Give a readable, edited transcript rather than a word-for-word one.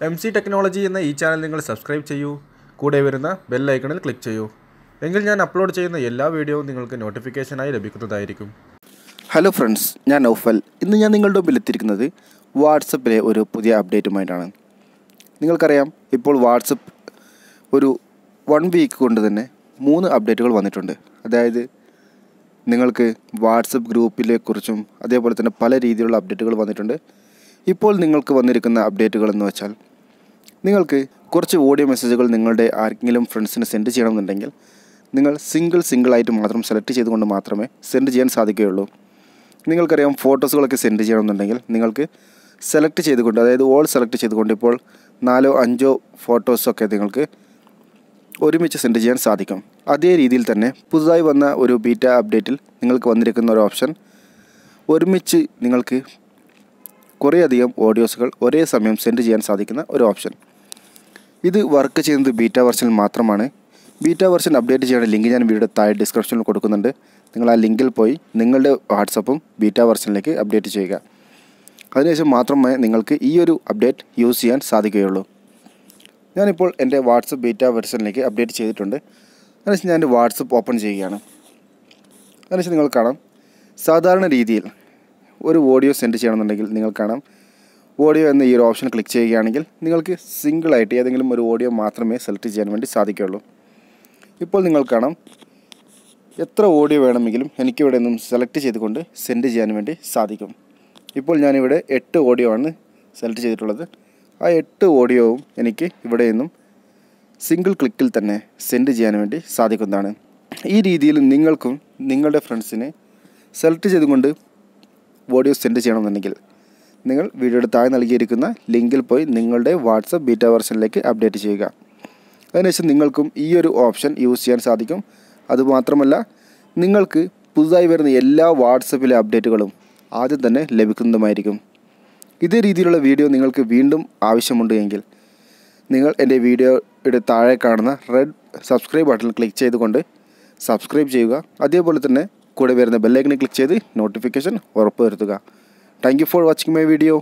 MC technology എന്ന ഈ channel നിങ്ങൾ സബ്സ്ക്രൈബ് ചെയ്യൂ. കൂടെ വരുന്ന ബെൽ ഐക്കണിൽ ക്ലിക്ക് ചെയ്യൂ. എങ്കിൽ ഞാൻ അപ്ലോഡ് ചെയ്യുന്ന എല്ലാ വീഡിയോയും നിങ്ങൾക്ക് നോട്ടിഫിക്കേഷനായി ലഭിക്കുന്നതായിരിക്കും. ഹലോ ഫ്രണ്ട്സ്, ഞാൻ നൗഫൽ. ഇന്ന് ഞാൻ നിങ്ങളുടെ മുമ്പിൽ എത്തിയിരിക്കുന്നത് വാട്സപ്പിലെ ഒരു പുതിയ അപ്ഡേറ്റുമായിട്ടാണ്. നിങ്ങൾക്കറിയാം, ഇപ്പോൾ വാട്സപ്പ് ഒരു 1 വീക്ക് കൊണ്ട് തന്നെ 3 അപ്ഡേറ്റുകൾ വന്നിട്ടുണ്ട്. അതായത് നിങ്ങൾക്ക് വാട്സപ്പ് ഗ്രൂപ്പിലെ കുറിച്ചും അതേപോലെ തന്നെ പല രീതിയിലുള്ള അപ്ഡേറ്റുകൾ വന്നിട്ടുണ്ട്. ഇപ്പോൾ നിങ്ങൾക്ക് വന്നിരിക്കുന്ന അപ്ഡേറ്റുകൾ എന്ന് വെച്ചാൽ, നിങ്ങൾക്ക് കുറച്ച് ഓഡിയോ മെസ്സേജുകൾ നിങ്ങളുടെ ആർക്കെങ്കിലും ഫ്രണ്ട്സിന് സെൻഡ് ചെയ്യണമെന്നുണ്ടെങ്കിൽ നിങ്ങൾ സിംഗിളായിട്ട് മാത്രം സെലക്ട് ചെയ്തുകൊണ്ട് മാത്രമേ സെൻഡ് ചെയ്യാൻ സാധിക്കുകയുള്ളൂ. നിങ്ങൾക്കറിയാം, ഫോട്ടോസുകളൊക്കെ സെൻഡ് ചെയ്യണമെന്നുണ്ടെങ്കിൽ നിങ്ങൾക്ക് സെലക്ട് ചെയ്തുകൊണ്ട്, അതായത് ഓൾ സെലക്ട് ചെയ്തുകൊണ്ട് ഇപ്പോൾ 4-5 ഫോട്ടോസൊക്കെ നിങ്ങൾക്ക് ഒരുമിച്ച് സെൻഡ് ചെയ്യാൻ സാധിക്കും. അതേ രീതിയിൽ തന്നെ പുതുതായി വന്ന ഒരു ബീറ്റ അപ്ഡേറ്റിൽ നിങ്ങൾക്ക് വന്നിരിക്കുന്ന ഒരു ഓപ്ഷൻ, ഒരുമിച്ച് നിങ്ങൾക്ക് കുറേയധികം ഓഡിയോസുകൾ ഒരേ സമയം സെൻഡ് ചെയ്യാൻ സാധിക്കുന്ന ഒരു ഓപ്ഷൻ. ഇത് വർക്ക് ചെയ്യുന്നത് ബീറ്റ വെർഷനിൽ മാത്രമാണ്. ബീറ്റ വെർഷൻ അപ്ഡേറ്റ് ചെയ്യേണ്ട ലിങ്ക് ഞാൻ വീഡിയോ താഴെ ഡിസ്ക്രിപ്ഷനിൽ കൊടുക്കുന്നുണ്ട്. നിങ്ങൾ ആ ലിങ്കിൽ പോയി നിങ്ങളുടെ വാട്സപ്പും ബീറ്റ വെർഷനിലേക്ക് അപ്ഡേറ്റ് ചെയ്യുക. അതിനുശേഷം മാത്രമേ നിങ്ങൾക്ക് ഈ ഒരു അപ്ഡേറ്റ് യൂസ് ചെയ്യാൻ സാധിക്കുകയുള്ളൂ. ഞാനിപ്പോൾ എൻ്റെ വാട്സപ്പ് ബീറ്റ വെർഷനിലേക്ക് അപ്ഡേറ്റ് ചെയ്തിട്ടുണ്ട്. അതിനുശേഷം ഞാൻ എൻ്റെ വാട്സപ്പ് ഓപ്പൺ ചെയ്യുകയാണ്. അതിനുശേഷം നിങ്ങൾ കാണാം, സാധാരണ രീതിയിൽ ഒരു ഓഡിയോ സെൻഡ് ചെയ്യണമെന്നുണ്ടെങ്കിൽ നിങ്ങൾ കാണാം, ഓഡിയോ എന്ന ഈ ഒരു ഓപ്ഷൻ ക്ലിക്ക് ചെയ്യുകയാണെങ്കിൽ നിങ്ങൾക്ക് സിംഗിളായിട്ട് ഏതെങ്കിലും ഒരു ഓഡിയോ മാത്രമേ സെലക്ട് ചെയ്യാൻ വേണ്ടി സാധിക്കുകയുള്ളൂ. ഇപ്പോൾ നിങ്ങൾ കാണാം, എത്ര ഓഡിയോ വേണമെങ്കിലും എനിക്കിവിടെ നിന്നും സെലക്ട് ചെയ്തുകൊണ്ട് സെൻഡ് ചെയ്യാൻ വേണ്ടി സാധിക്കും. ഇപ്പോൾ ഞാനിവിടെ 8 ഓഡിയോ ആണ് സെലക്ട് ചെയ്തിട്ടുള്ളത്. ആ 8 ഓഡിയോവും എനിക്ക് ഇവിടെ നിന്നും സിംഗിൾ ക്ലിക്കിൽ തന്നെ സെൻഡ് ചെയ്യാൻ വേണ്ടി സാധിക്കുന്നതാണ്. ഈ രീതിയിൽ നിങ്ങൾക്കും നിങ്ങളുടെ ഫ്രണ്ട്സിനെ സെലക്ട് ചെയ്തുകൊണ്ട് ഓഡിയോ സെൻഡ് ചെയ്യണമെന്നുണ്ടെങ്കിൽ നിങ്ങൾ വീഡിയോയുടെ താഴെ നൽകിയിരിക്കുന്ന ലിങ്കിൽ പോയി നിങ്ങളുടെ വാട്സപ്പ് ബീറ്റ വെർഷനിലേക്ക് അപ്ഡേറ്റ് ചെയ്യുക. അതിനുശേഷം നിങ്ങൾക്കും ഈ ഒരു ഓപ്ഷൻ യൂസ് ചെയ്യാൻ സാധിക്കും. അതുമാത്രമല്ല, നിങ്ങൾക്ക് പുതുതായി വരുന്ന എല്ലാ വാട്സപ്പിലെ അപ്ഡേറ്റുകളും ആദ്യം തന്നെ ലഭിക്കുന്നതുമായിരിക്കും. ഇതേ രീതിയിലുള്ള വീഡിയോ നിങ്ങൾക്ക് വീണ്ടും ആവശ്യമുണ്ട് എങ്കിൽ നിങ്ങൾ എൻ്റെ വീഡിയോയുടെ താഴെ കാണുന്ന റെഡ് സബ്സ്ക്രൈബ് ബട്ടണിൽ ക്ലിക്ക് ചെയ്തുകൊണ്ട് സബ്സ്ക്രൈബ് ചെയ്യുക. അതേപോലെ തന്നെ കൂടെ വരുന്ന ബെല്ലൈക്കണിൽ ക്ലിക്ക് ചെയ്ത് നോട്ടിഫിക്കേഷൻ ഉറപ്പുവരുത്തുക. Thank you for watching my video.